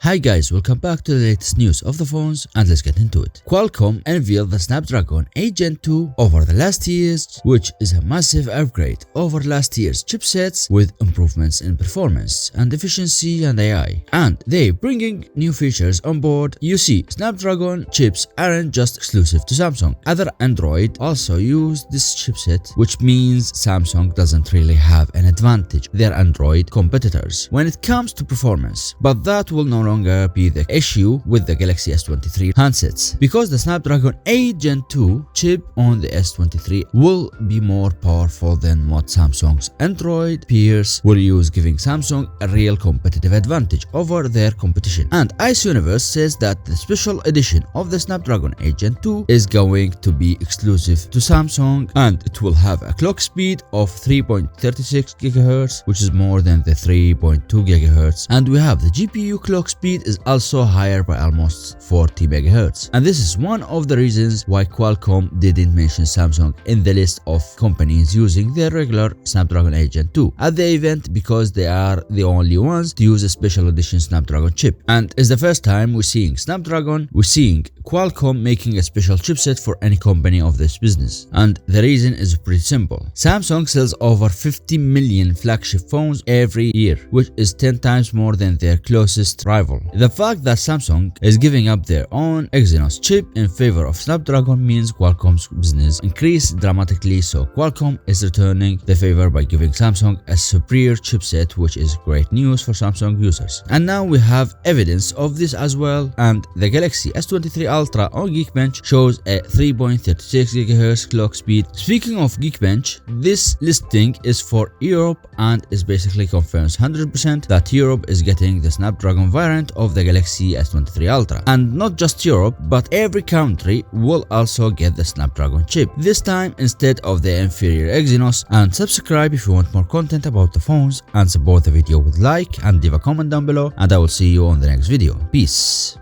Hi guys, welcome back to the latest news of the phones and let's get into it. Qualcomm unveiled the Snapdragon 8 Gen 2 over the last years, which is a massive upgrade over last year's chipsets with improvements in performance and efficiency and AI. And they bringing new features on board. You see, Snapdragon chips aren't just exclusive to Samsung. Other Android also use this chipset, which means Samsung doesn't really have an advantage their Android competitors when it comes to performance. But that will no longer be the issue with the Galaxy S23 handsets, because the Snapdragon 8 Gen 2 chip on the S23 will be more powerful than what Samsung's Android peers will use, giving Samsung a real competitive advantage over their competition. And Ice Universe says that the special edition of the Snapdragon 8 Gen 2 is going to be exclusive to Samsung, and it will have a clock speed of 3.36 GHz, which is more than the 3.2 GHz, and we have the GPU clock speed is also higher by almost 40 MHz. And this is one of the reasons why Qualcomm didn't mention Samsung in the list of companies using their regular Snapdragon 8 Gen 2 at the event, because they are the only ones to use a special edition Snapdragon chip. And it's the first time we're seeing Qualcomm making a special chipset for any company of this business. And the reason is pretty simple. Samsung sells over 50 million flagship phones every year, which is 10 times more than their closest rival. The fact that Samsung is giving up their own Exynos chip in favor of Snapdragon means Qualcomm's business increased dramatically, so Qualcomm is returning the favor by giving Samsung a superior chipset, which is great news for Samsung users. And now we have evidence of this as well, and the Galaxy S23 Ultra on Geekbench shows a 3.36 GHz clock speed. Speaking of Geekbench, this listing is for Europe and is basically confirms 100% that Europe is getting the Snapdragon variant of the Galaxy S23 Ultra. And not just Europe, but every country will also get the Snapdragon chip, this time instead of the inferior Exynos. And subscribe if you want more content about the phones, and support the video with like and leave a comment down below, and I will see you on the next video. Peace.